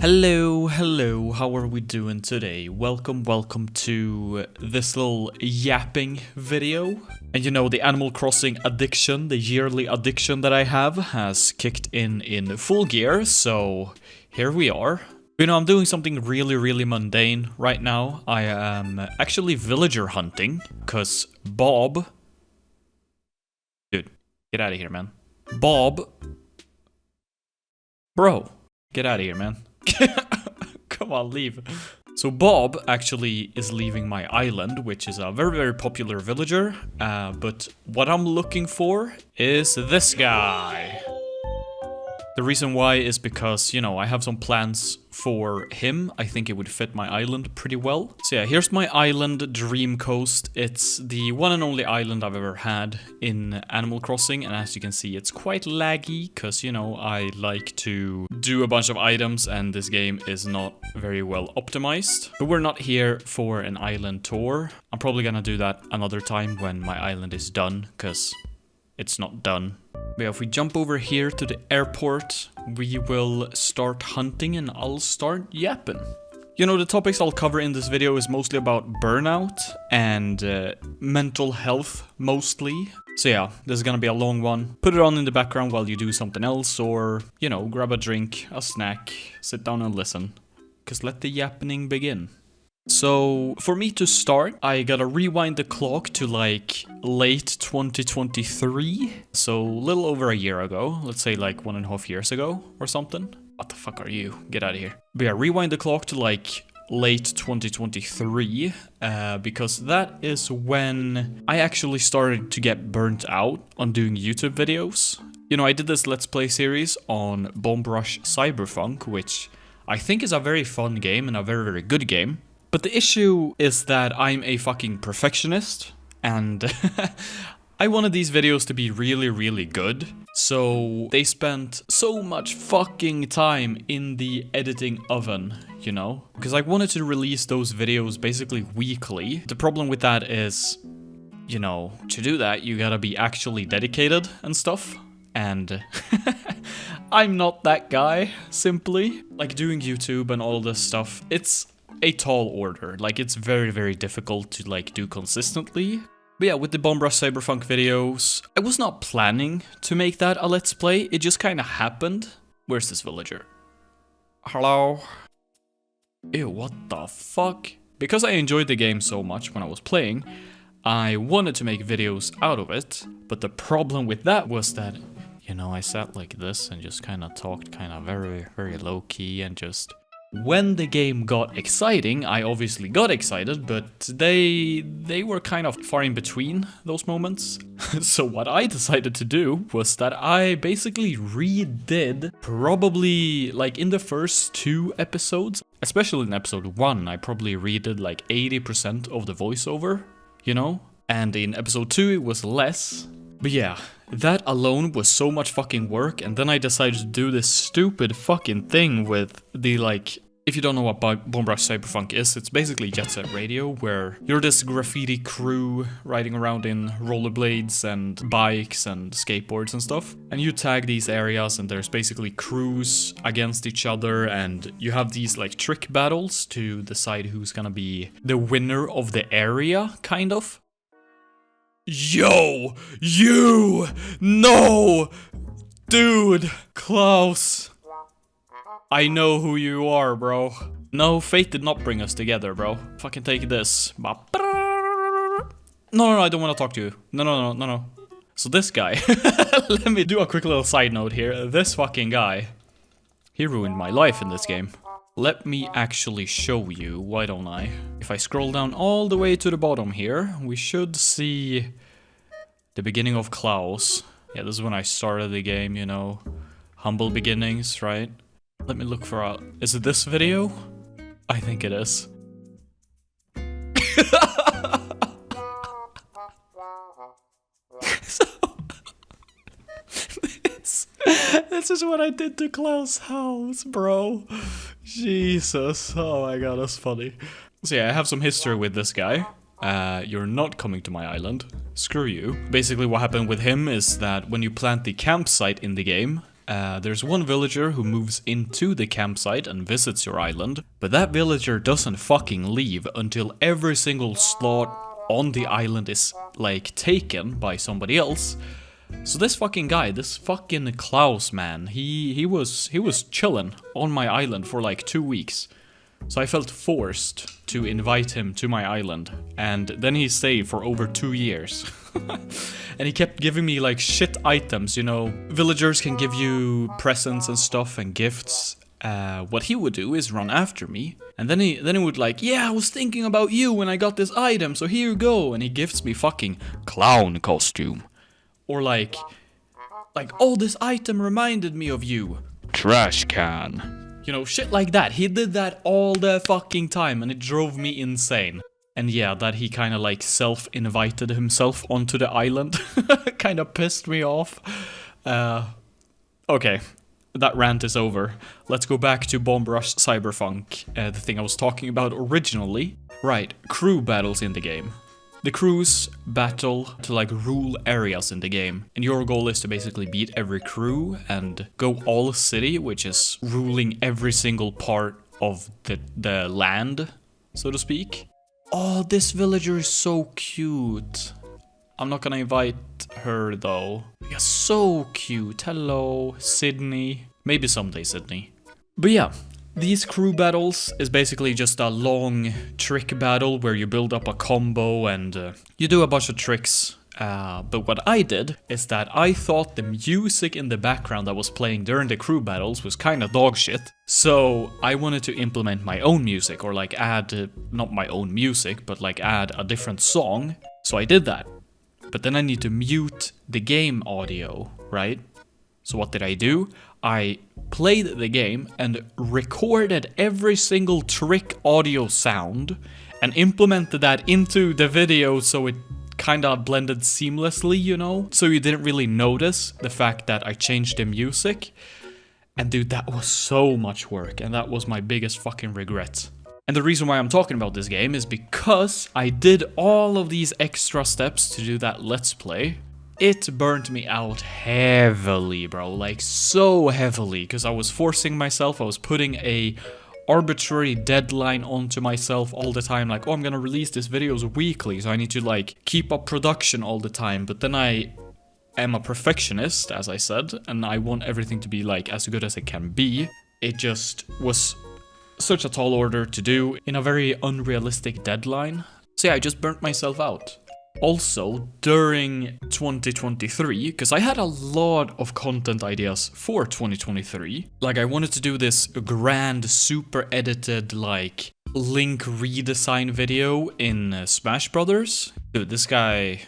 Hello, how are we doing today? Welcome to this little yapping video. And you know, the Animal Crossing addiction, the yearly addiction that I have, has kicked in full gear, so here we are. You know, I'm doing something really mundane right now. I am actually villager hunting, because Bob... Dude, get out of here, man. Bob... Bro, get out of here, man. Come on, leave. So Bob actually is leaving my island, which is a very popular villager. But what I'm looking for is this guy. The reason why is because, you know, I have some plans for him. I think it would fit my island pretty well. So yeah, here's my island, Dream Coast. It's the one and only island I've ever had in Animal Crossing. And as you can see, it's quite laggy because, you know, I like to do a bunch of items and this game is not very well optimized. But we're not here for an island tour. I'm probably gonna do that another time when my island is done because it's not done. But yeah, if we jump over here to the airport, we will start hunting and I'll start yapping. You know, the topics I'll cover in this video is mostly about burnout and mental health, mostly. So yeah, this is gonna be a long one. Put it on in the background while you do something else or, you know, grab a drink, a snack, sit down and listen. 'Cause let the yapping begin. So, for me to start, I gotta rewind the clock to like late 2023. So, a little over a year ago. Let's say like 1.5 years ago or something. What the fuck are you? Get out of here. But yeah, rewind the clock to like late 2023. Because that is when I actually started to get burnt out on doing YouTube videos. You know, I did this Let's Play series on Bombrush Cyberpunk, which I think is a very fun game and a very good game. But the issue is that I'm a fucking perfectionist, and I wanted these videos to be really good. So they spent so much fucking time in the editing oven, you know? Because I wanted to release those videos basically weekly. The problem with that is, you know, to do that, you gotta be actually dedicated and stuff. And I'm not that guy, simply. Like doing YouTube and all this stuff, it's a tall order. Like, it's very difficult to like do consistently. But yeah, with the Bombrush Cyberpunk videos, I was not planning to make that a Let's Play. It just kind of happened. Where's this villager? Hello? Ew, what the fuck? Because I enjoyed the game so much when I was playing, I wanted to make videos out of it. But the problem with that was that, you know, I sat like this and just kind of talked kind of very low key and just... When the game got exciting, I obviously got excited, but they were kind of far in between those moments. So what I decided to do was that I basically redid probably like in the first 2 episodes, especially in episode 1, I probably redid like 80% of the voiceover, you know? And in episode 2 it was less. But yeah, that alone was so much fucking work, and then I decided to do this stupid fucking thing with the like... If you don't know what Bombrush Cyberpunk is, it's basically Jet Set Radio, where you're this graffiti crew riding around in rollerblades and bikes and skateboards and stuff. And you tag these areas and there's basically crews against each other and you have these like trick battles to decide who's gonna be the winner of the area, kind of. Yo! You! No! Dude! Klaus! I know who you are, bro. No, fate did not bring us together, bro. Fucking take this. No, I don't want to talk to you. No. So this guy, let me do a quick little side note here. This fucking guy, he ruined my life in this game. Let me actually show you, why don't I? If I scroll down all the way to the bottom here, we should see the beginning of Klaus. Yeah, this is when I started the game, you know. Humble beginnings, right? Let me look for a... Is it this video? I think it is. So... This is what I did to Klaus' house, bro. Jesus. Oh my god, that's funny. So yeah, I have some history with this guy. You're not coming to my island. Screw you. Basically what happened with him is that when you plant the campsite in the game, There's one villager who moves into the campsite and visits your island, but that villager doesn't fucking leave until every single slot on the island is, like, taken by somebody else. So this fucking guy, this fucking Klaus man, he was chilling on my island for like 2 weeks. So I felt forced to invite him to my island, and then he stayed for over 2 years. And he kept giving me like shit items, you know. Villagers can give you presents and stuff and gifts. What he would do is run after me, and then he would like, yeah, I was thinking about you when I got this item, so here you go, and he gifts me fucking clown costume. Or like, oh, this item reminded me of you. Trash can. You know, shit like that. He did that all the fucking time, and it drove me insane. And yeah, that he kind of like self-invited himself onto the island kind of pissed me off. Okay, that rant is over. Let's go back to Bomb Rush Cyberpunk, the thing I was talking about originally. Right, crew battles in the game. The crews battle to like rule areas in the game, and your goal is to basically beat every crew and go all city, which is ruling every single part of the land, so to speak. Oh, this villager is so cute. I'm not gonna invite her though. Yeah, so cute. Hello, Sydney. Maybe someday, Sydney. But yeah. These crew battles is basically just a long trick battle where you build up a combo and you do a bunch of tricks. But what I did is that I thought the music in the background that was playing during the crew battles was kind of dog shit. So I wanted to implement my own music, or like add, not my own music, but like add a different song. So I did that. But then I need to mute the game audio, right? So what did I do? I played the game and recorded every single trick audio sound and implemented that into the video so it kind of blended seamlessly, you know? So you didn't really notice the fact that I changed the music. And dude, that was so much work, and that was my biggest fucking regret. And the reason why I'm talking about this game is because I did all of these extra steps to do that Let's Play. It burnt me out heavily, bro, like so heavily, because I was forcing myself, I was putting a arbitrary deadline onto myself all the time, like, oh, I'm gonna release these videos weekly, so I need to like keep up production all the time, but then I am a perfectionist, as I said, and I want everything to be like as good as it can be. It just was such a tall order to do in a very unrealistic deadline, so yeah, I just burnt myself out. Also, during 2023, because I had a lot of content ideas for 2023, like I wanted to do this grand, super edited, like, Link redesign video in Smash Brothers. Dude, this guy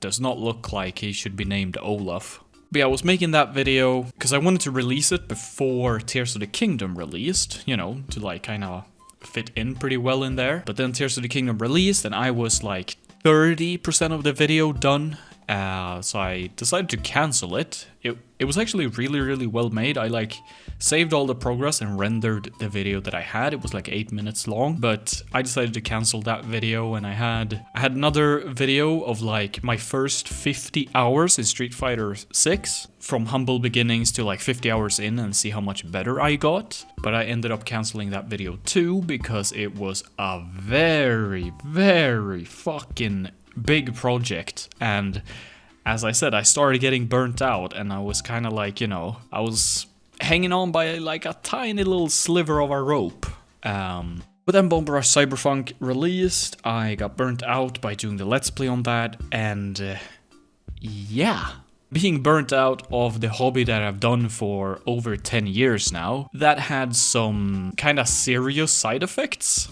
does not look like he should be named Olaf. But yeah, I was making that video because I wanted to release it before Tears of the Kingdom released, you know, to like kind of fit in pretty well in there. But then Tears of the Kingdom released and I was like 30% of the video done, so I decided to cancel it. It was actually really well made. I like saved all the progress and rendered the video that I had. It was like 8 minutes long, but I decided to cancel that video, and I had another video of like my first 50 hours in Street Fighter 6, from humble beginnings to like 50 hours in, and see how much better I got. But I ended up canceling that video too because it was a very fucking big project, and as I said, I started getting burnt out, and I was kind of like, you know, I was hanging on by like a tiny little sliver of a rope. But then Bomb Rush Cyberpunk released, I got burnt out by doing the Let's Play on that, and yeah. Being burnt out of the hobby that I've done for over 10 years now, that had some kind of serious side effects.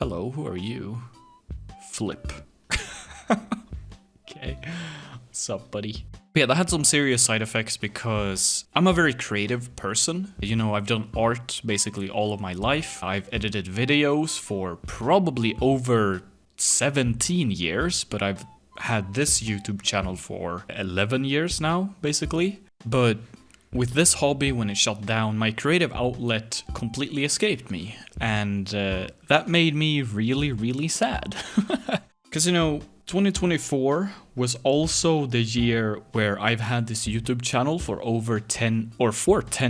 Hello, who are you? Flip. Okay. What's up, buddy? But yeah, that had some serious side effects because I'm a very creative person. You know, I've done art basically all of my life. I've edited videos for probably over 17 years, but I've had this YouTube channel for 11 years now, basically. But with this hobby, when it shut down, my creative outlet completely escaped me. And that made me really sad. Because, you know, 2024 was also the year where I've had this YouTube channel for over 10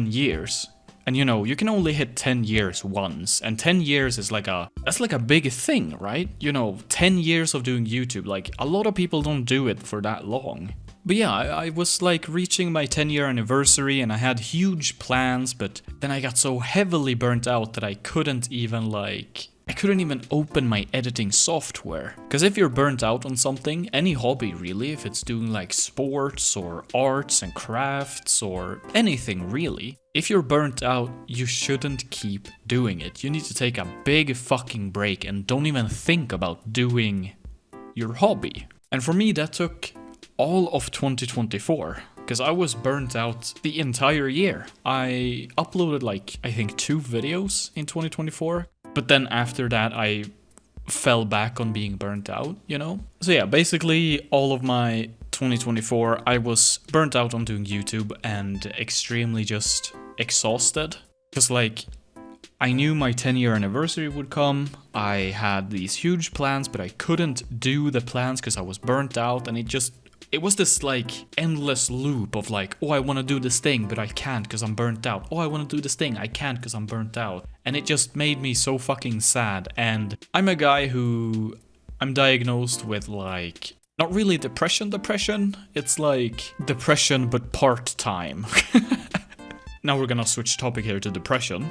years. And you know, you can only hit 10 years once, and 10 years is that's like a big thing, right? You know, 10 years of doing YouTube, like a lot of people don't do it for that long. But yeah, I was like reaching my 10-year anniversary and I had huge plans, but then I got so heavily burnt out that I couldn't even open my editing software. Because if you're burnt out on something, any hobby really, if it's doing like sports or arts and crafts or anything really, if you're burnt out, you shouldn't keep doing it. You need to take a big fucking break and don't even think about doing your hobby. And for me, that took all of 2024. Because I was burnt out the entire year. I uploaded I think 2 videos in 2024. But then after that, I fell back on being burnt out, you know? So yeah, basically all of my 2024, I was burnt out on doing YouTube and extremely just exhausted. Because I knew my 10-year anniversary would come. I had these huge plans, but I couldn't do the plans because I was burnt out, and it was this endless loop of oh, I want to do this thing, but I can't because I'm burnt out. Oh, I want to do this thing, I can't because I'm burnt out. And it just made me so fucking sad. And I'm a guy who I'm diagnosed with not really depression. It's depression but part-time. Now we're gonna switch topic here to depression.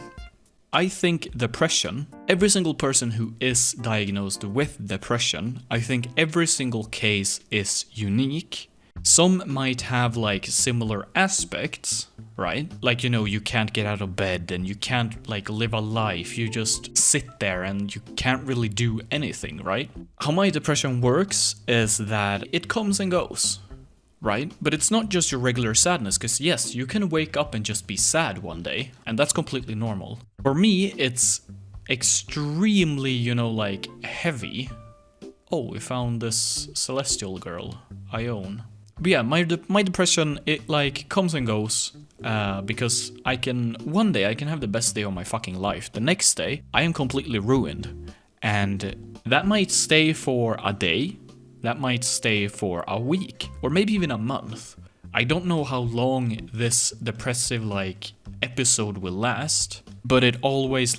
I think depression, every single person who is diagnosed with depression, I think every single case is unique. Some might have similar aspects, right? You can't get out of bed and you can't live a life. You just sit there and you can't really do anything, right? How my depression works is that it comes and goes, right? But it's not just your regular sadness, because yes, you can wake up and just be sad one day, and that's completely normal. For me, it's extremely, heavy. Oh, we found this celestial girl, Ione. But yeah, my depression, it comes and goes, because one day I can have the best day of my fucking life. The next day, I am completely ruined. And that might stay for a day, that might stay for a week, or maybe even a month. I don't know how long this depressive episode will last, but it always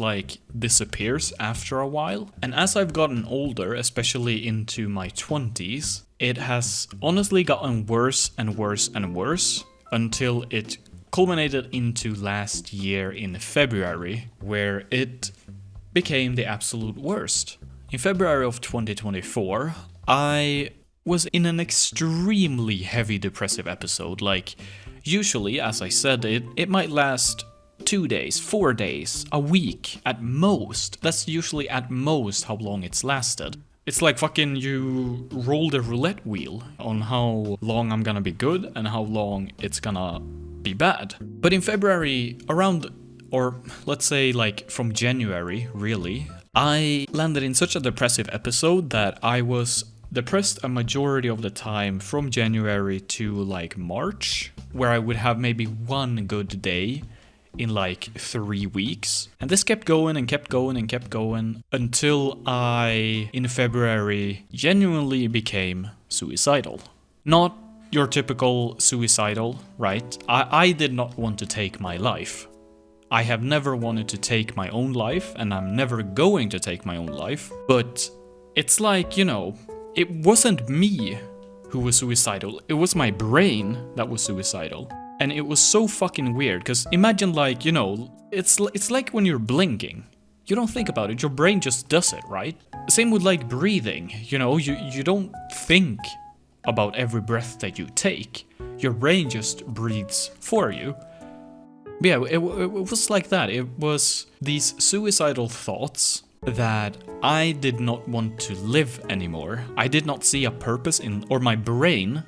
disappears after a while. And as I've gotten older, especially into my 20s, it has honestly gotten worse and worse and worse until it culminated into last year in February, where it became the absolute worst. In February of 2024, I was in an extremely heavy depressive episode. Usually, as I said, it might last 2 days, 4 days, a week at most. That's usually at most how long it's lasted. It's fucking you roll the roulette wheel on how long I'm gonna be good and how long it's gonna be bad. But in February, let's say from January, really, I landed in such a depressive episode that I was depressed a majority of the time from January to March, where I would have maybe one good day in 3 weeks. And this kept going and kept going and kept going until I, in February, genuinely became suicidal. Not your typical suicidal, right? I did not want to take my life. I have never wanted to take my own life, and I'm never going to take my own life. But it's it wasn't me who was suicidal, it was my brain that was suicidal. And it was so fucking weird, because imagine it's like when you're blinking. You don't think about it, your brain just does it, right? Same with breathing, you don't think about every breath that you take. Your brain just breathes for you. But yeah, it was like that. It was these suicidal thoughts that I did not want to live anymore. I did not see a purpose my brain,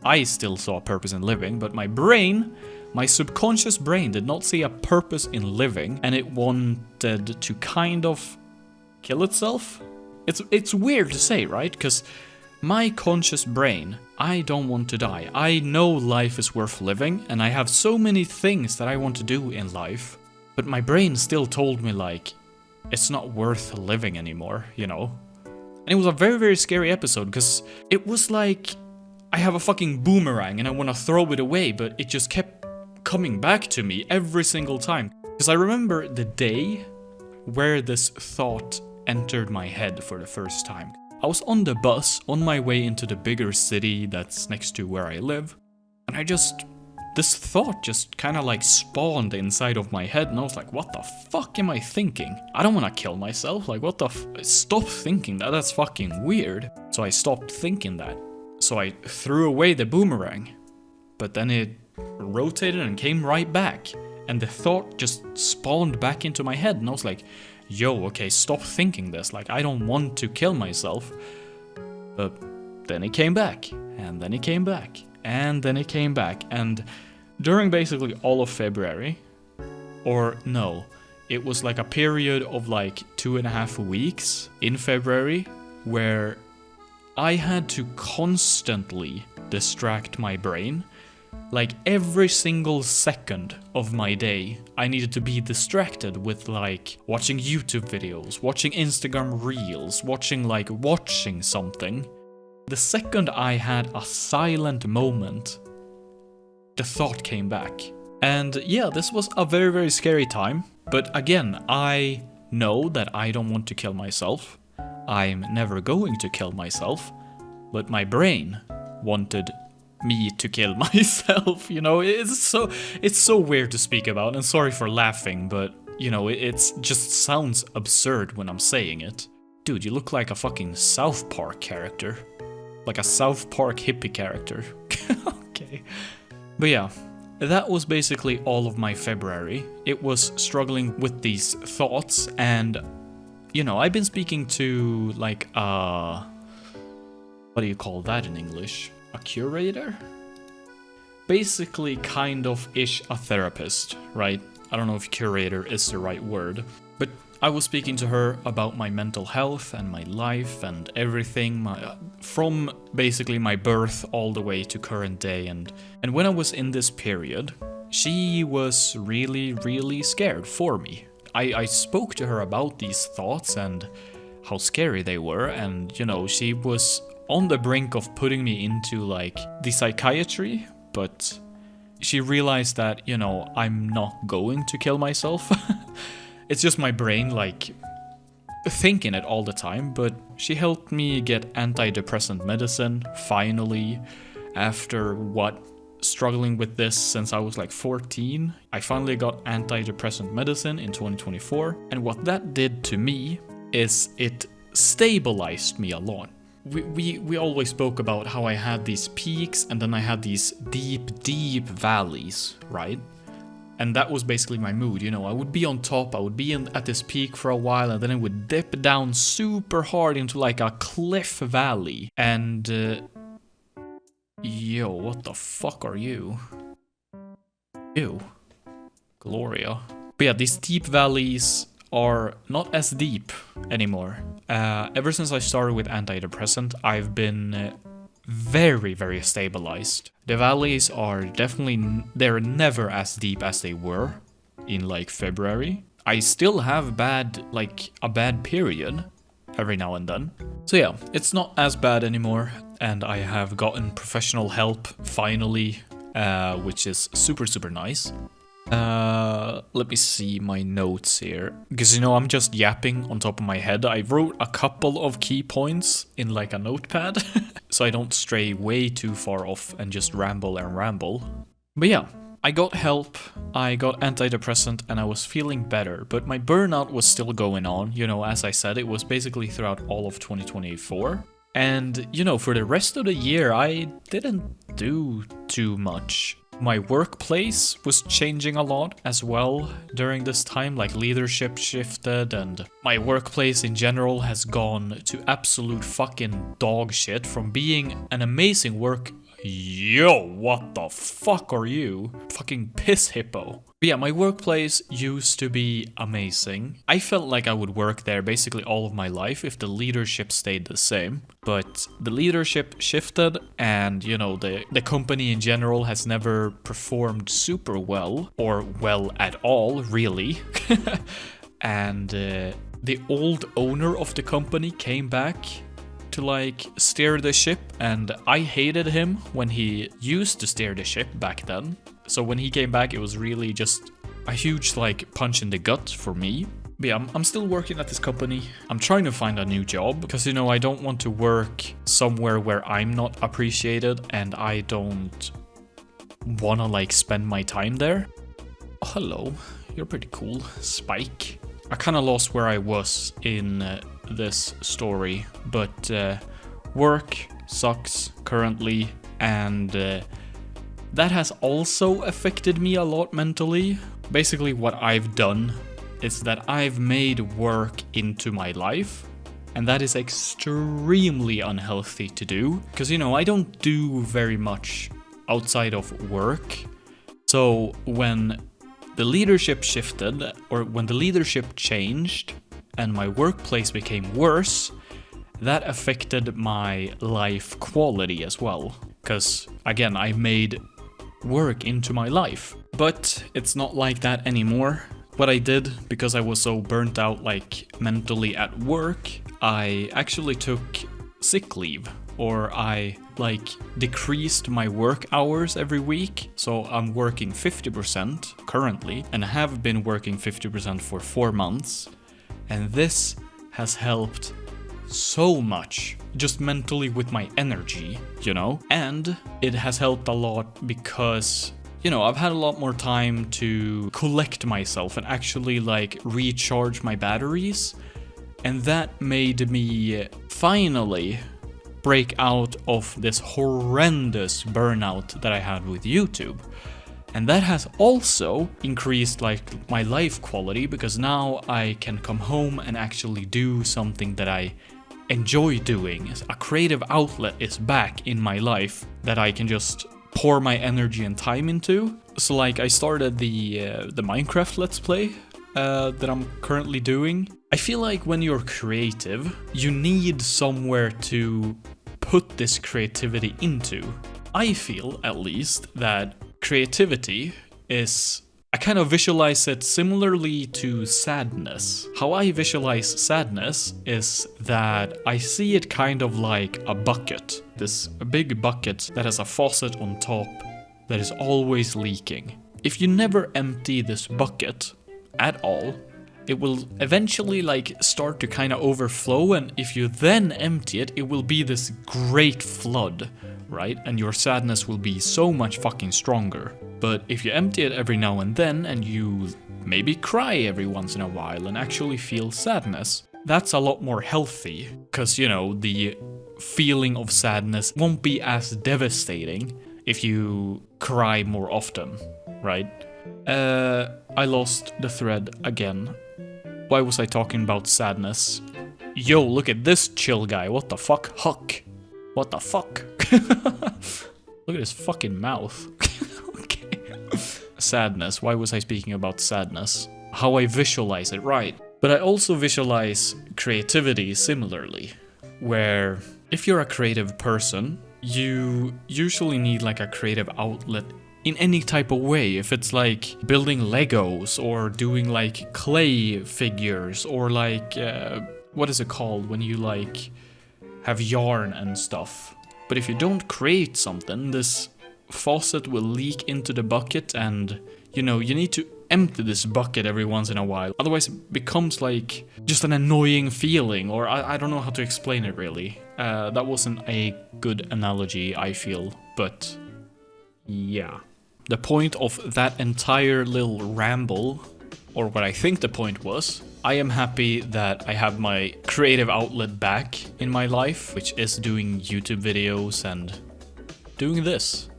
I still saw a purpose in living, but my brain, my subconscious brain did not see a purpose in living, and it wanted to kind of kill itself. It's weird to say, right? Because my conscious brain, I don't want to die. I know life is worth living, and I have so many things that I want to do in life, but my brain still told me it's not worth living anymore, And it was a very, very scary episode because it was like I have a fucking boomerang and I want to throw it away, but it just kept coming back to me every single time. Because I remember the day where this thought entered my head for the first time. I was on the bus on my way into the bigger city that's next to where I live, and this thought just kind of like spawned inside of my head, and I was like, what the fuck am I thinking? I don't want to kill myself, like what the stop thinking that, that's fucking weird. So I stopped thinking that. So I threw away the boomerang, but then it rotated and came right back, and the thought just spawned back into my head, and I was like, yo, okay, stop thinking this, like I don't want to kill myself. But then it came back, and then it came back, and then it came back, and during basically all of February, or no, it was like a period of like 2.5 weeks in February where I had to constantly distract my brain. Like every single second of my day, I needed to be distracted with like watching YouTube videos, watching Instagram Reels, watching something. The second I had a silent moment, the thought came back. And yeah, this was a very, very scary time. But again, I know that I don't want to kill myself. I'm never going to kill myself. But my brain wanted me to kill myself, you know. It's so weird to speak about, and sorry for laughing, but you know, it's just sounds absurd when I'm saying it. Dude, you look like a fucking South Park character. Like a South Park hippie character. Okay. But yeah, that was basically all of my February. It was struggling with these thoughts, and you know, I've been speaking to like what do you call that in English? A curator? Basically kind of ish a therapist, right? I don't know if curator is the right word, but I was speaking to her about my mental health and my life and everything, from basically my birth all the way to current day, and when I was in this period, she was really, really scared for me. I spoke to her about these thoughts and how scary they were, and you know, she was on the brink of putting me into like the psychiatry, but she realized that, you know, I'm not going to kill myself. It's just my brain like thinking it all the time, but she helped me get antidepressant medicine finally after struggling with this since I was like 14. I finally got antidepressant medicine in 2024, and what that did to me is it stabilized me a lot. We always spoke about how I had these peaks and then I had these deep valleys, right? And that was basically my mood, you know. I would be on top, I would be at this peak for a while, and then it would dip down super hard into like a cliff valley. And yo, what the fuck are you? Ew. Gloria. But yeah, these deep valleys are not as deep anymore. Ever since I started with antidepressant, I've been very, very stabilized. The valleys are definitely, they're never as deep as they were in like February. I still have a bad period every now and then. So yeah, it's not as bad anymore, and I have gotten professional help finally, which is super, super nice. Let me see my notes here, because you know, I'm just yapping on top of my head. I wrote a couple of key points in like a notepad so I don't stray way too far off and just ramble. But yeah, I got help, I got antidepressant, and I was feeling better, but my burnout was still going on. You know, as I said, it was basically throughout all of 2024. And you know, for the rest of the year, I didn't do too much. My workplace was changing a lot as well during this time, like leadership shifted, and my workplace in general has gone to absolute fucking dog shit from being an amazing work. Yo, what the fuck are you? Fucking piss hippo. But yeah, my workplace used to be amazing. I felt like I would work there basically all of my life if the leadership stayed the same. But the leadership shifted, and you know, the company in general has never performed super well, or well at all, really. And the old owner of the company came back to like steer the ship, and I hated him when he used to steer the ship back then. So when he came back, it was really just a huge like punch in the gut for me. But yeah, I'm still working at this company. I'm trying to find a new job because, you know, I don't want to work somewhere where I'm not appreciated and I don't want to like spend my time there. Oh, hello, you're pretty cool, Spike. I kind of lost where I was in this story, but work sucks currently, and that has also affected me a lot mentally. Basically what I've done is that I've made work into my life, and that is extremely unhealthy to do, because, you know, I don't do very much outside of work. So when the leadership shifted, or when the leadership changed and my workplace became worse, that affected my life quality as well. Because again, I made work into my life. But it's not like that anymore. What I did, because I was so burnt out like mentally at work, I actually took sick leave, or I like decreased my work hours every week. So I'm working 50% currently, and I have been working 50% for 4 months. And this has helped so much, just mentally with my energy, you know? And it has helped a lot because, you know, I've had a lot more time to collect myself and actually like recharge my batteries. And that made me finally break out of this horrendous burnout that I had with YouTube. And that has also increased like my life quality, because now I can come home and actually do something that I enjoy doing. A creative outlet is back in my life that I can just pour my energy and time into. So like I started the Minecraft Let's Play that I'm currently doing. I feel like when you're creative, you need somewhere to put this creativity into. I feel, at least, that creativity is... I kind of visualize it similarly to sadness. How I visualize sadness is that I see it kind of like a bucket. This big bucket that has a faucet on top that is always leaking. If you never empty this bucket at all, it will eventually like start to kind of overflow, and if you then empty it, it will be this great flood, right? And your sadness will be so much fucking stronger. But if you empty it every now and then, and you maybe cry every once in a while and actually feel sadness, that's a lot more healthy. Because, you know, the feeling of sadness won't be as devastating if you cry more often, right? I lost the thread again. Why was I talking about sadness? Yo, look at this chill guy. What the fuck? Huck. What the fuck? Look at his fucking mouth. Okay. Sadness. Why was I speaking about sadness? How I visualize it, right. But I also visualize creativity similarly, where if you're a creative person, you usually need like a creative outlet in any type of way. If it's like building Legos or doing like clay figures, or like what is it called when you like have yarn and stuff. But if you don't create something, this faucet will leak into the bucket, and you know, you need to empty this bucket every once in a while. Otherwise it becomes like just an annoying feeling, or I don't know how to explain it really. That wasn't a good analogy, I feel, but yeah. The point of that entire little ramble, or what I think the point was, I am happy that I have my creative outlet back in my life, which is doing YouTube videos and doing this.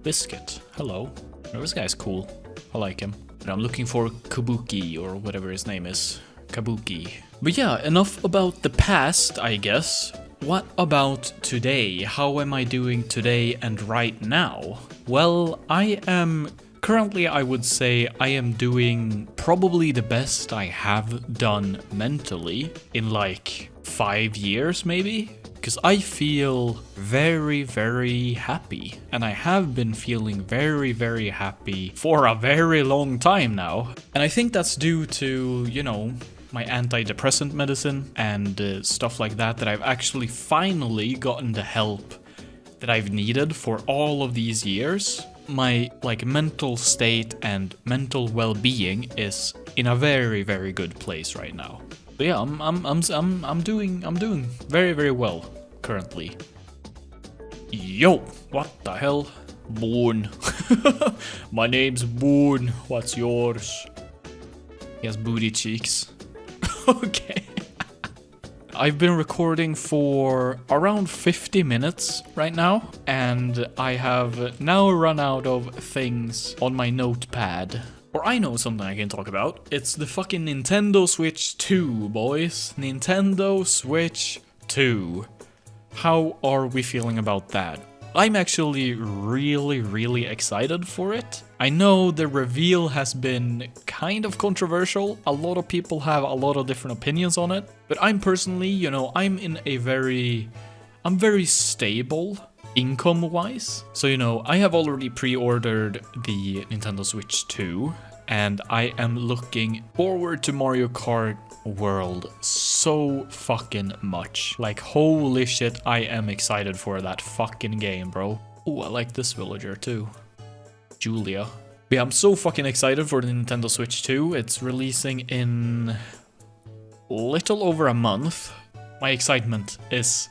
Biscuit, hello. Oh, this guy's cool. I like him. But I'm looking for Kabuki, or whatever his name is. Kabuki. But yeah, enough about the past, I guess. What about today? How am I doing today and right now? Well, currently I would say I am doing probably the best I have done mentally in like 5 years maybe. Because I feel very, very happy. And I have been feeling very, very happy for a very long time now. And I think that's due to, you know, my antidepressant medicine and stuff like that, that I've actually finally gotten the help that I've needed for all of these years. My like mental state and mental well-being is in a very, very good place right now. So yeah, I'm doing very, very well currently. Yo, what the hell? Boone. My name's Boone. What's yours? He has booty cheeks. Okay. I've been recording for around 50 minutes right now, and I have now run out of things on my notepad. Or I know something I can talk about. It's the fucking Nintendo Switch 2, boys. Nintendo Switch 2. How are we feeling about that? I'm actually really, really excited for it. I know the reveal has been kind of controversial. A lot of people have a lot of different opinions on it. But I'm personally, you know, I'm very stable income-wise. So, you know, I have already pre-ordered the Nintendo Switch 2. And I am looking forward to Mario Kart World so fucking much. Like, holy shit, I am excited for that fucking game, bro. Oh, I like this villager too. Julia. But yeah, I'm so fucking excited for the Nintendo Switch 2. It's releasing in little over a month. My excitement is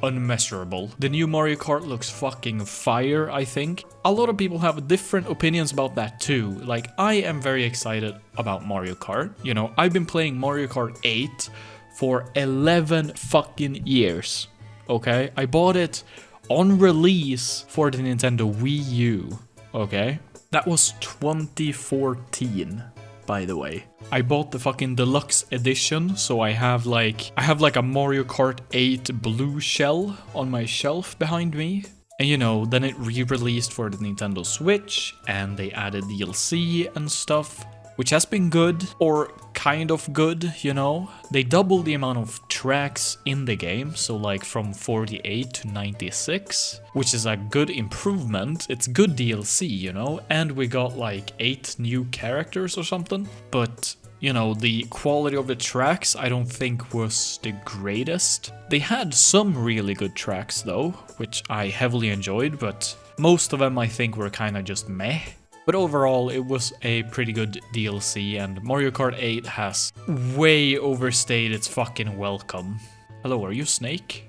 unmeasurable. The new Mario Kart looks fucking fire, I think. A lot of people have different opinions about that too. Like, I am very excited about Mario Kart. You know, I've been playing Mario Kart 8 for 11 fucking years. Okay? I bought it on release for the Nintendo Wii U. Okay? That was 2014. By the way, I bought the fucking deluxe edition, so I have like a Mario Kart 8 blue shell on my shelf behind me. And you know, then it re-released for the Nintendo Switch, and they added DLC and stuff, which has been good, or kind of good, you know. They doubled the amount of tracks in the game, so like from 48 to 96, which is a good improvement. It's good DLC, you know, and we got like 8 new characters or something. But, you know, the quality of the tracks I don't think was the greatest. They had some really good tracks though, which I heavily enjoyed, but most of them I think were kind of just meh. But overall, it was a pretty good DLC, and Mario Kart 8 has way overstayed its fucking welcome. Hello, are you Snake?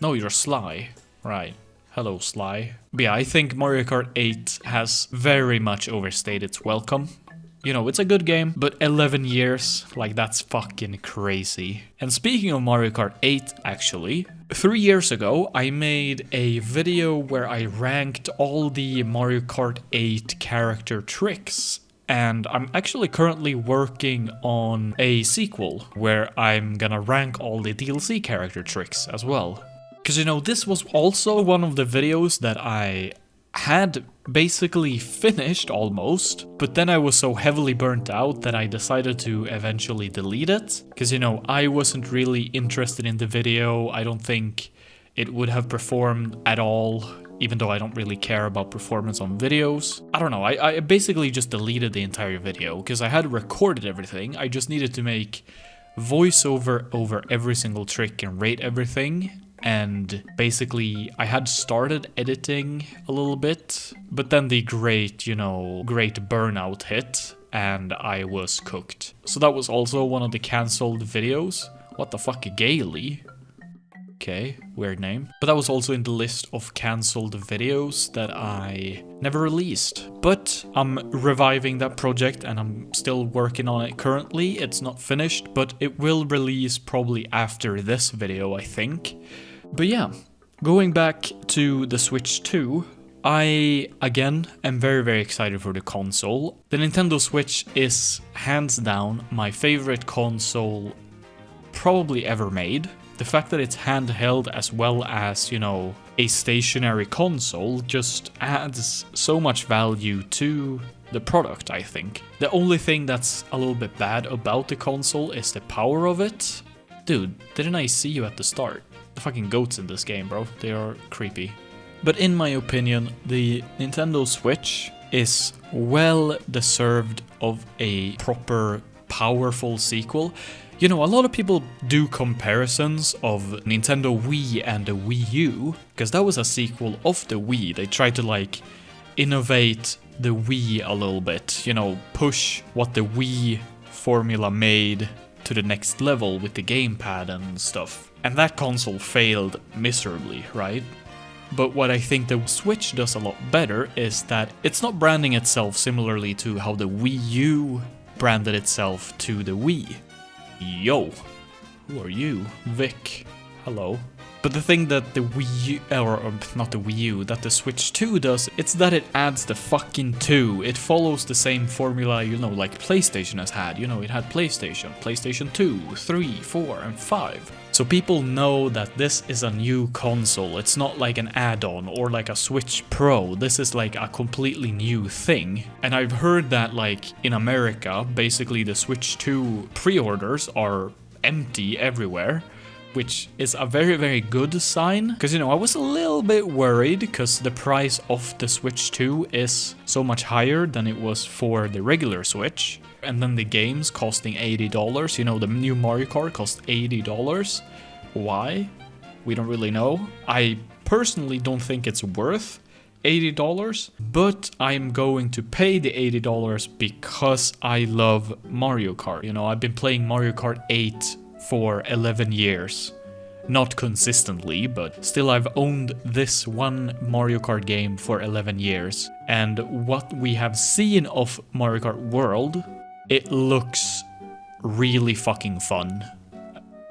No, you're Sly. Right. Hello, Sly. But yeah, I think Mario Kart 8 has very much overstayed its welcome. You know, it's a good game, but 11 years, like, that's fucking crazy. And speaking of Mario Kart 8, actually, 3 years ago, I made a video where I ranked all the Mario Kart 8 character tricks. And I'm actually currently working on a sequel where I'm gonna rank all the DLC character tricks as well. Because, you know, this was also one of the videos that I had basically finished almost, but then I was so heavily burnt out that I decided to eventually delete it. Because, you know, I wasn't really interested in the video. I don't think it would have performed at all, even though I don't really care about performance on videos. I don't know, I basically just deleted the entire video because I had recorded everything. I just needed to make voiceover over every single trick and rate everything. And basically, I had started editing a little bit, but then the great Burnout hit, and I was cooked. So that was also one of the cancelled videos. What the fuck, Gaily? Okay, weird name. But that was also in the list of cancelled videos that I never released. But I'm reviving that project and I'm still working on it currently. It's not finished, but it will release probably after this video, I think. But yeah, going back to the Switch 2, I, again, am very, very excited for the console. The Nintendo Switch is, hands down, my favorite console probably ever made. The fact that it's handheld as well as, you know, a stationary console just adds so much value to the product, I think. The only thing that's a little bit bad about the console is the power of it. Dude, didn't I see you at the start? The fucking goats in this game, bro. They are creepy. But in my opinion, the Nintendo Switch is well deserved of a proper, powerful sequel. You know, a lot of people do comparisons of Nintendo Wii and the Wii U, because that was a sequel of the Wii. They tried to like innovate the Wii a little bit, you know, push what the Wii formula made to the next level with the gamepad and stuff. And that console failed miserably, right? But what I think the Switch does a lot better is that it's not branding itself similarly to how the Wii U branded itself to the Wii. Yo, who are you? Vic. Hello. But the thing that the Wii U, or not the Wii U, that the Switch 2 does, it's that it adds the fucking 2. It follows the same formula, you know, like PlayStation has had. You know, it had PlayStation 2, 3, 4, and 5. So people know that this is a new console. It's not like an add-on or like a Switch Pro. This is like a completely new thing. And I've heard that like in America, basically the Switch 2 pre-orders are empty everywhere, which is a very, very good sign. Because, you know, I was a little bit worried because the price of the Switch 2 is so much higher than it was for the regular Switch. And then the games costing $80. You know, the new Mario Kart cost $80. Why? We don't really know. I personally don't think it's worth $80, but I'm going to pay the $80 because I love Mario Kart. You know, I've been playing Mario Kart 8 for 11 years. Not consistently, but still I've owned this one Mario Kart game for 11 years. And what we have seen of Mario Kart World, it looks really fucking fun.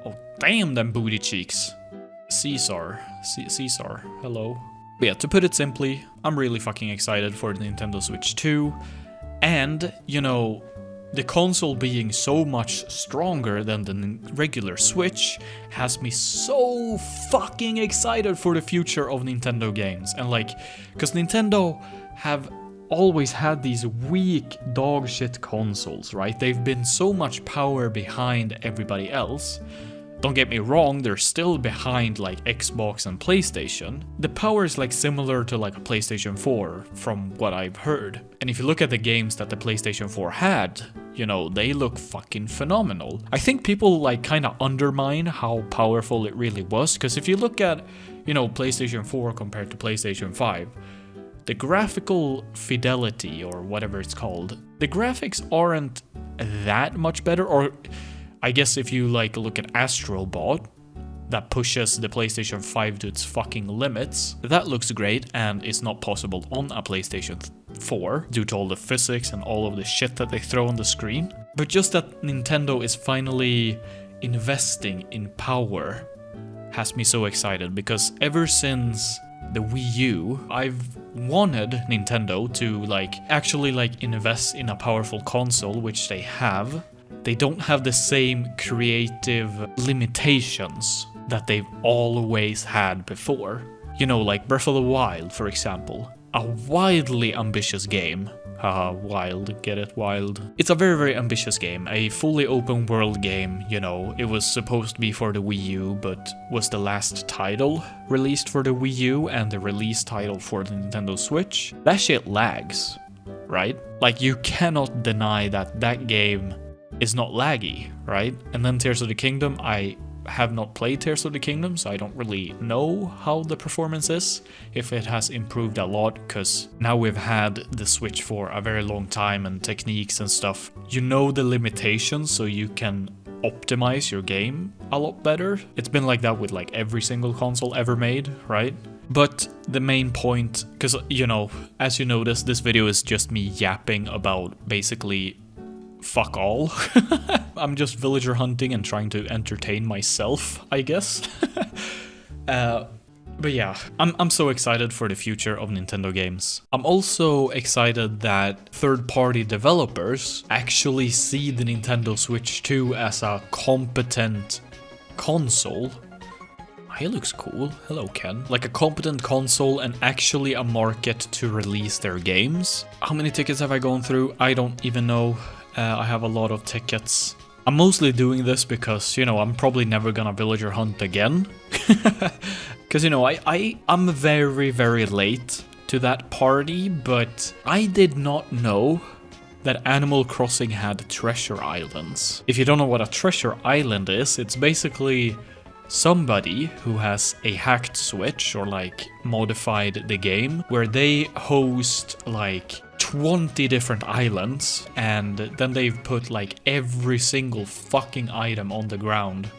Oh, damn them booty cheeks. Caesar, hello. But yeah, to put it simply, I'm really fucking excited for the Nintendo Switch 2. And, you know, the console being so much stronger than the regular Switch has me so fucking excited for the future of Nintendo games. And like, because Nintendo have always had these weak dog shit consoles, right? They've been so much power behind everybody else. Don't get me wrong, they're still behind like Xbox and PlayStation. The power is like similar to like a PlayStation 4 from what I've heard. And if you look at the games that the PlayStation 4 had, you know, they look fucking phenomenal. I think people like kind of undermine how powerful it really was, because if you look at, you know, PlayStation 4 compared to PlayStation 5, the graphical fidelity, or whatever it's called, the graphics aren't that much better. Or I guess if you like look at Astro Bot, that pushes the PlayStation 5 to its fucking limits, that looks great and is not possible on a PlayStation 4 due to all the physics and all of the shit that they throw on the screen. But just that Nintendo is finally investing in power has me so excited, because ever since the Wii U, I've wanted Nintendo to like actually like invest in a powerful console, which they have. They don't have the same creative limitations that they've always had before. You know, like Breath of the Wild, for example. A wildly ambitious game. Haha, wild, get it, wild. It's a very, very ambitious game. A fully open world game, you know. It was supposed to be for the Wii U, but was the last title released for the Wii U and the release title for the Nintendo Switch. That shit lags, right? Like, you cannot deny that that game is not laggy, right? And then Tears of the Kingdom, I have not played Tears of the Kingdom, so I don't really know how the performance is, if it has improved a lot, because now we've had the Switch for a very long time and techniques and stuff. You know the limitations, so you can optimize your game a lot better. It's been like that with like every single console ever made, right? But the main point, because, you know, as you notice, this video is just me yapping about basically fuck all. I'm just villager hunting and trying to entertain myself, I guess. But yeah, I'm so excited for the future of Nintendo games. I'm also excited that third-party developers actually see the Nintendo Switch 2 as a competent console. He looks cool. Hello, Ken. Like a competent console and actually a market to release their games. How many tickets have I gone through? I don't even know. I have a lot of tickets. I'm mostly doing this because, you know, I'm probably never gonna villager hunt again. Because, you know, I'm very, very late to that party, but I did not know that Animal Crossing had treasure islands. If you don't know what a treasure island is, it's basically somebody who has a hacked Switch or like modified the game where they host like 20 different islands, and then they've put like every single fucking item on the ground.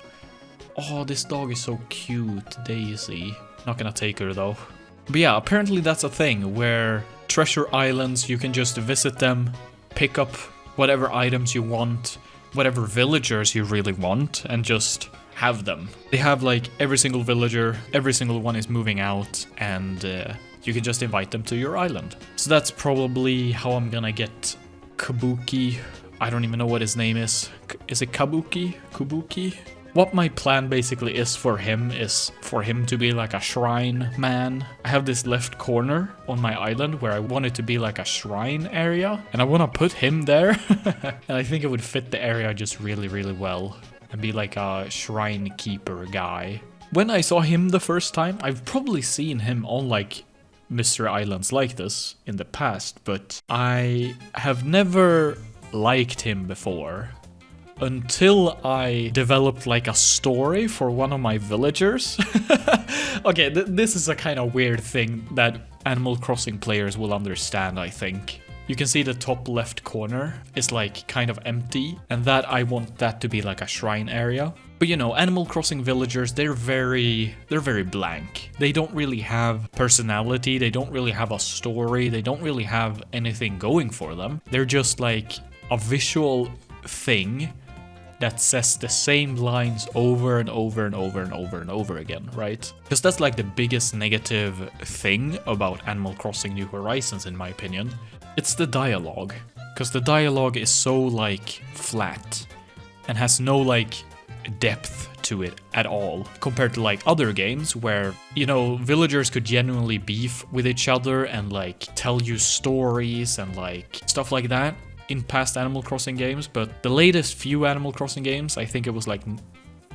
Oh, this dog is so cute, Daisy. Not gonna take her though. But yeah, apparently that's a thing where treasure islands, you can just visit them, pick up whatever items you want, whatever villagers you really want, and just have them. They have like every single villager, every single one is moving out, and you can just invite them to your island. So that's probably how I'm gonna get Kabuki. I don't even know what his name is. Is it Kabuki? Kubuki? What my plan basically is for him to be like a shrine man. I have this left corner on my island where I want it to be like a shrine area, and I want to put him there. And I think it would fit the area just really, really well and be like a shrine keeper guy. When I saw him the first time, I've probably seen him on like mystery islands like this in the past, but I have never liked him before until I developed like a story for one of my villagers. Okay, this is a kind of weird thing that Animal Crossing players will understand, I think. You can see the top left corner is like kind of empty, and that I want that to be like a shrine area. But you know, Animal Crossing villagers, they're very blank. They don't really have personality, they don't really have a story, they don't really have anything going for them. They're just like a visual thing that says the same lines over and over and over and over and over again, right? Because that's like the biggest negative thing about Animal Crossing New Horizons, in my opinion. It's the dialogue. Because the dialogue is so like flat and has no like depth to it at all, compared to like other games where, you know, villagers could genuinely beef with each other and like tell you stories and like stuff like that in past Animal Crossing games. But the latest few Animal Crossing games, I think it was like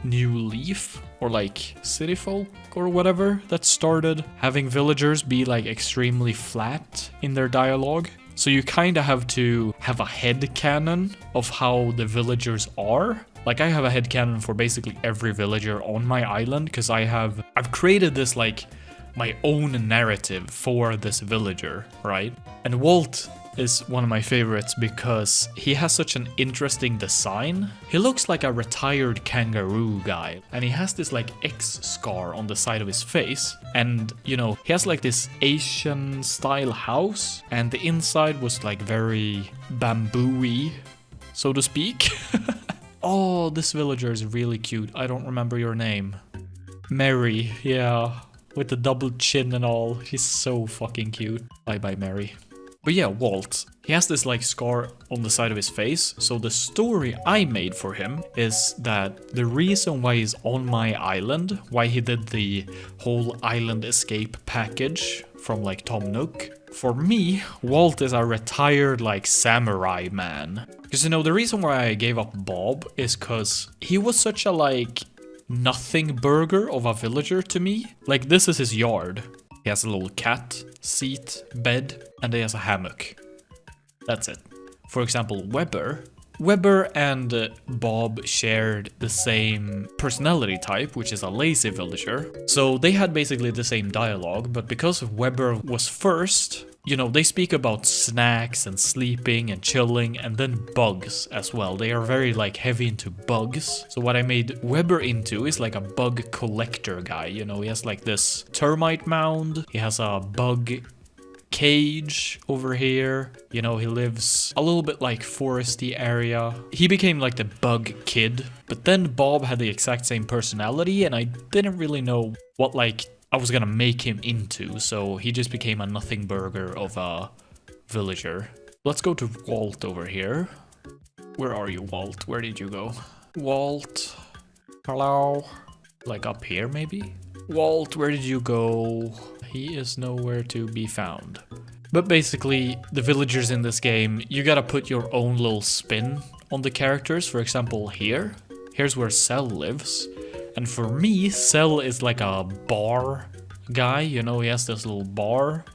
New Leaf or like City Folk or whatever, that started having villagers be like extremely flat in their dialogue. So you kind of have to have a headcanon of how the villagers are. Like I have a headcanon for basically every villager on my island, because I've created this like my own narrative for this villager, right? And Walt is one of my favorites because he has such an interesting design. He looks like a retired kangaroo guy, and he has this like X scar on the side of his face, and you know, he has like this Asian style house, and the inside was like very bamboo-y, so to speak. Oh, this villager is really cute. I don't remember your name. Mary, yeah, with the double chin and all. She's so fucking cute. Bye bye, Mary. But yeah, Walt, he has this like scar on the side of his face, so the story I made for him is that the reason why he's on my island, why he did the whole island escape package from like Tom Nook, for me, Walt is a retired like samurai man. Because you know, the reason why I gave up Bob is because he was such a like nothing burger of a villager to me. Like this is his yard. He has a little cat, seat, bed, and he has a hammock. That's it. For example, Weber and Bob shared the same personality type, which is a lazy villager. So they had basically the same dialogue, but because Weber was first, you know, they speak about snacks and sleeping and chilling, and then bugs as well. They are very like heavy into bugs. So what I made Weber into is like a bug collector guy. You know, he has like this termite mound. He has a bug cage over here. You know, he lives a little bit like foresty area. He became like the bug kid, but then Bob had the exact same personality, and I didn't really know what like I was gonna make him into, so he just became a nothing burger of a villager. Let's go to Walt over here. Where are you, Walt? Where did you go? Walt, hello? Like up here, maybe? Walt, where did you go? He is nowhere to be found. But basically, the villagers in this game, you gotta put your own little spin on the characters. For example, here's where Cell lives. And for me, Cell is like a bar guy, you know, he has this little bar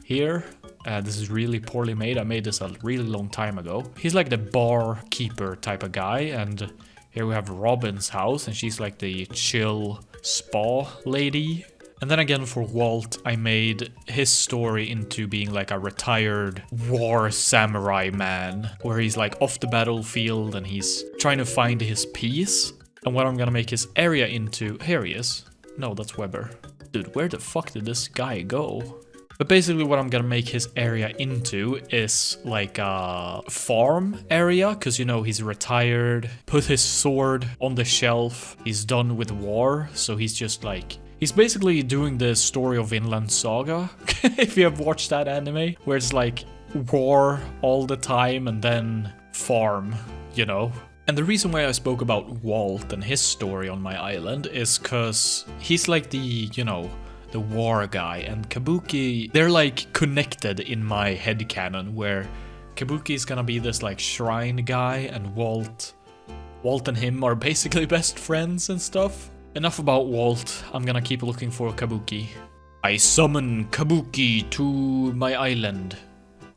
here. This is really poorly made. I made this a really long time ago. He's like the barkeeper type of guy, and here we have Robin's house, and she's like the chill spa lady. And then again for Walt, I made his story into being like a retired war samurai man, where he's like off the battlefield and he's trying to find his peace. And what I'm gonna make his area into, here he is. No, that's Weber. Dude, where the fuck did this guy go? But basically what I'm gonna make his area into is like a farm area, because you know, he's retired, put his sword on the shelf, he's done with war, so he's just like, he's basically doing the story of Vinland Saga, if you have watched that anime, where it's like war all the time and then farm, you know? And the reason why I spoke about Walt and his story on my island is because he's like the, you know, the war guy, and Kabuki, they're like connected in my headcanon, where Kabuki is gonna be this like shrine guy, and Walt and him are basically best friends and stuff. Enough about Walt, I'm gonna keep looking for Kabuki. I summon Kabuki to my island.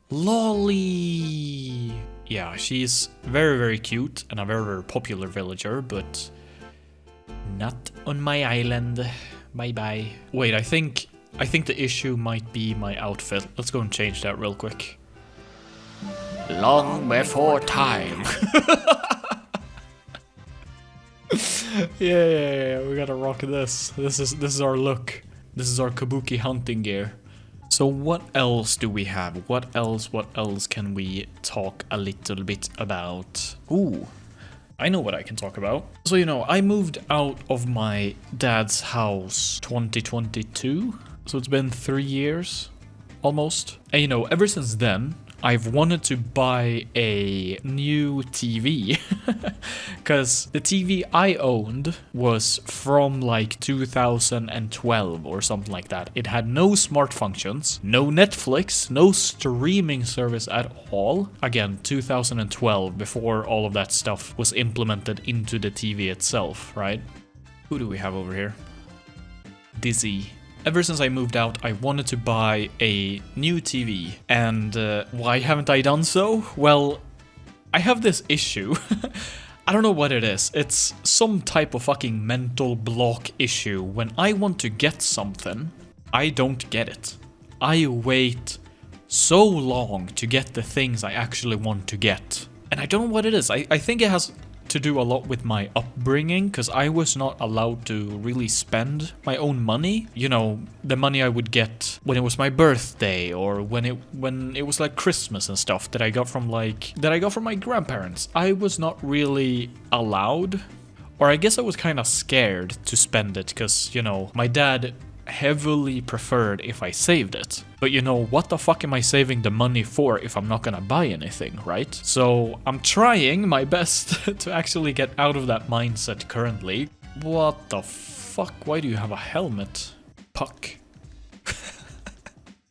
Lolly! Yeah, she's very, very cute and a very, very popular villager, but not on my island. Bye-bye. Wait, I think the issue might be my outfit. Let's go and change that real quick. Long before time. Yeah, we gotta rock this. This is our look. This is our Kabuki hunting gear. So what else do we have? What else can we talk a little bit about? Ooh, I know what I can talk about. So, you know, I moved out of my dad's house 2022. So it's been 3 years, almost. And you know, ever since then, I've wanted to buy a new TV. Because the TV I owned was from like 2012 or something like that. It had no smart functions, no Netflix, no streaming service at all. Again, 2012, before all of that stuff was implemented into the TV itself, right? Who do we have over here? Dizzy. Ever since I moved out, I wanted to buy a new TV. And why haven't I done so? Well, I have this issue. I don't know what it is. It's some type of fucking mental block issue. When I want to get something, I don't get it. I wait so long to get the things I actually want to get. And I don't know what it is. I think it has to do a lot with my upbringing, because I was not allowed to really spend my own money. You know, the money I would get when it was my birthday, or when it was like Christmas and stuff that I got from my grandparents. I was not really allowed, or I guess I was kind of scared to spend it, because, you know, my dad heavily preferred if I saved it. But you know, what the fuck am I saving the money for if I'm not gonna buy anything, right? So I'm trying my best to actually get out of that mindset currently. What the fuck? Why do you have a helmet? Puck.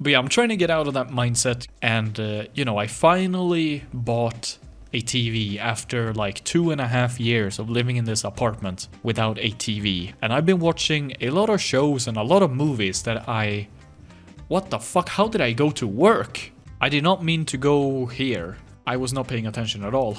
But yeah, I'm trying to get out of that mindset, and you know, I finally bought a TV after like 2.5 years of living in this apartment without a TV. And I've been watching a lot of shows and a lot of movies that what the fuck? How did I go to work? I did not mean to go here. I was not paying attention at all.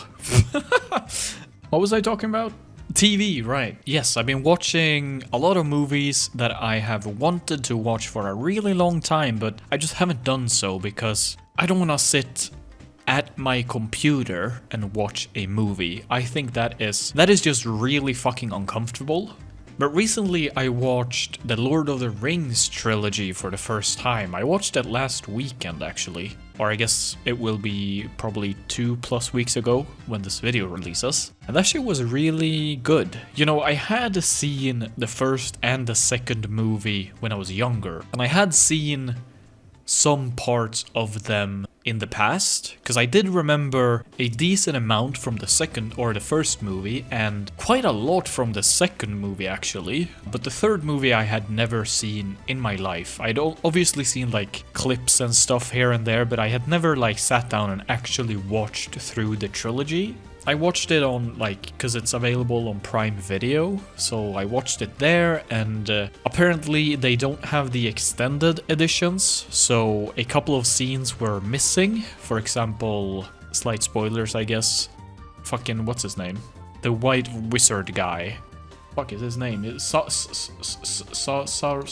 What was I talking about? TV, right. Yes, I've been watching a lot of movies that I have wanted to watch for a really long time, but I just haven't done so because I don't want to sit at my computer and watch a movie. I think that is just really fucking uncomfortable. But recently I watched the Lord of the Rings trilogy for the first time. I watched it last weekend actually. Or I guess it will be probably 2+ weeks ago when this video releases. And that shit was really good. You know, I had seen the first and the second movie when I was younger. And I had seen some parts of them in the past, because I did remember a decent amount from the second or the first movie, and quite a lot from the second movie actually. But the third movie I had never seen in my life. I'd obviously seen like clips and stuff here and there, but I had never like sat down and actually watched through the trilogy. I watched it on, like, because it's available on Prime Video, so I watched it there, and apparently they don't have the extended editions, so a couple of scenes were missing. For example, slight spoilers, I guess. Fucking, what's his name? The white wizard guy. Fuck is his name? It's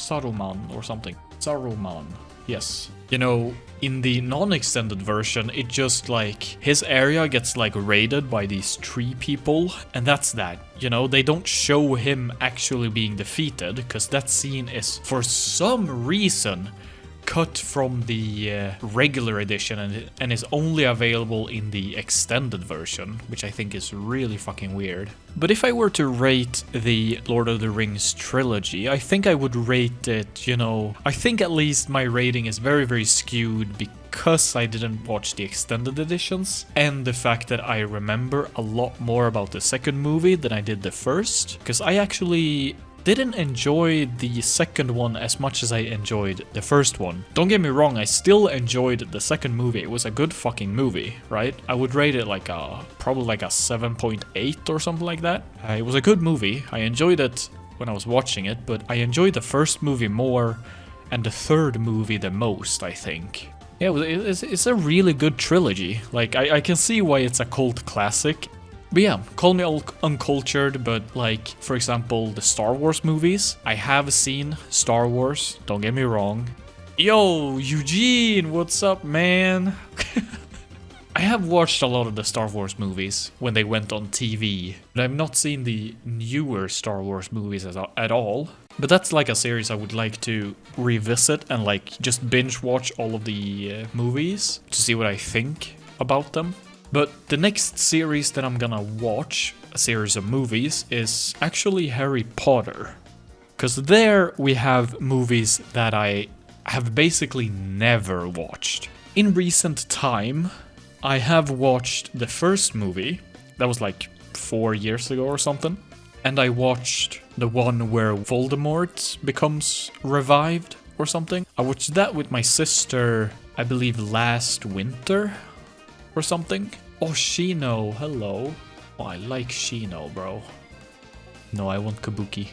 Saruman or something. Saruman. Yes. You know, in the non-extended version, it just like his area gets like raided by these tree people, and that's that. You know, they don't show him actually being defeated, because that scene is for some reason cut from the regular edition and is only available in the extended version, which I think is really fucking weird. But if I were to rate the Lord of the Rings trilogy, I think I would rate it, you know, I think at least my rating is very, very skewed because I didn't watch the extended editions, and the fact that I remember a lot more about the second movie than I did the first, because I actually didn't enjoy the second one as much as I enjoyed the first one. Don't get me wrong, I still enjoyed the second movie. It was a good fucking movie, right? I would rate it like probably like a 7.8 or something like that. It was a good movie. I enjoyed it when I was watching it, but I enjoyed the first movie more and the third movie the most, I think. Yeah, it's a really good trilogy. Like, I can see why it's a cult classic. But yeah, call me uncultured, but like, for example, the Star Wars movies. I have seen Star Wars, don't get me wrong. Yo, Eugene, what's up, man? I have watched a lot of the Star Wars movies when they went on TV, but I've not seen the newer Star Wars movies at all. But that's like a series I would like to revisit and like just binge watch all of the movies to see what I think about them. But the next series that I'm gonna watch, a series of movies, is actually Harry Potter. Because there we have movies that I have basically never watched. In recent time, I have watched the first movie, that was like 4 years ago or something. And I watched the one where Voldemort becomes revived or something. I watched that with my sister, I believe last winter or something. Oh, Shino, hello. Oh, I like Shino, bro. No, I want Kabuki.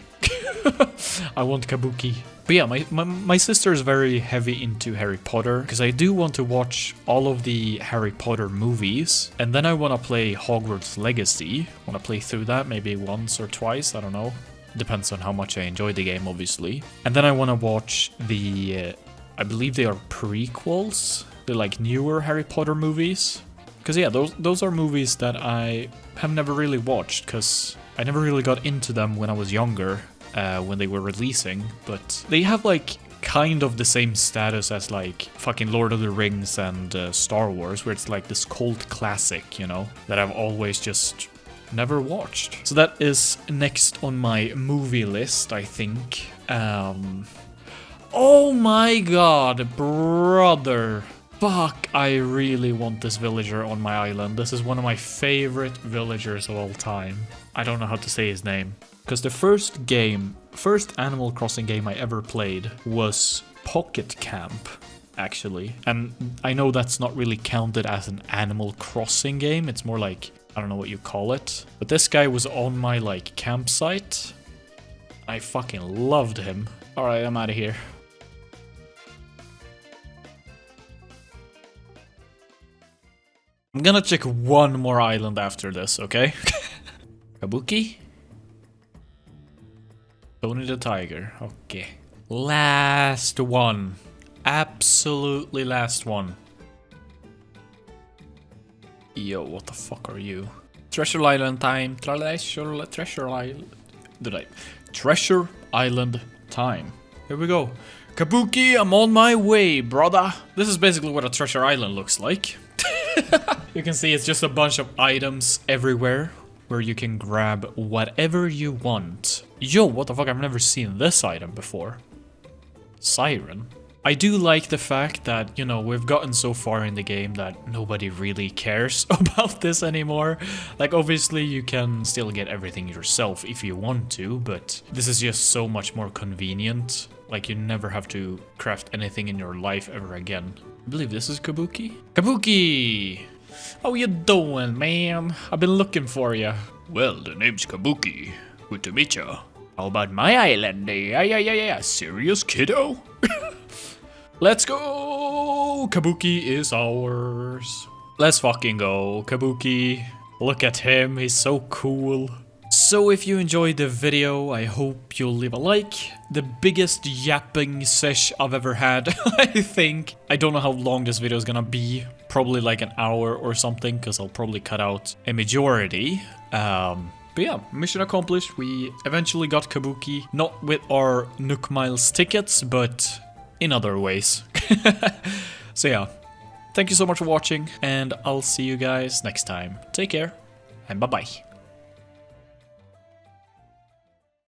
I want Kabuki. But yeah, my sister is very heavy into Harry Potter, because I do want to watch all of the Harry Potter movies, and then I want to play Hogwarts Legacy. I want to play through that maybe once or twice, I don't know. Depends on how much I enjoy the game, obviously. And then I want to watch the, I believe they are prequels, the like newer Harry Potter movies. Because yeah, those are movies that I have never really watched, because I never really got into them when I was younger, when they were releasing. But they have like kind of the same status as like fucking Lord of the Rings and Star Wars, where it's like this cult classic, you know, that I've always just never watched. So that is next on my movie list, I think. Oh my god, brother. Fuck, I really want this villager on my island. This is one of my favorite villagers of all time. I don't know how to say his name. Because the first Animal Crossing game I ever played was Pocket Camp, actually. And I know that's not really counted as an Animal Crossing game. It's more like, I don't know what you call it. But this guy was on my, like, campsite. I fucking loved him. Alright, I'm out of here. I'm gonna check one more island after this, okay? Kabuki? Tony the Tiger, okay. Last one. Absolutely last one. Yo, what the fuck are you? Treasure Island time. Treasure Island. Treasure Island time. Here we go. Kabuki, I'm on my way, brother. This is basically what a Treasure Island looks like. You can see it's just a bunch of items everywhere where you can grab whatever you want. Yo, what the fuck? I've never seen this item before. Siren. I do like the fact that, you know, we've gotten so far in the game that nobody really cares about this anymore. Like, obviously you can still get everything yourself if you want to, but this is just so much more convenient. Like, you never have to craft anything in your life ever again. I believe this is Kabuki. Kabuki! How you doing, man? I've been looking for you. Well, the name's Kabuki. Good to meet ya. How about my island? Yeah. Serious, kiddo? Let's go! Kabuki is ours. Let's fucking go, Kabuki. Look at him, he's so cool. So if you enjoyed the video, I hope you'll leave a like. The biggest yapping sesh I've ever had, I think. I don't know how long this video is gonna be. Probably like an hour or something, because I'll probably cut out a majority. But yeah, mission accomplished. We eventually got Kabuki. Not with our Nook Miles tickets, but in other ways. So yeah, thank you so much for watching, and I'll see you guys next time. Take care, and bye-bye.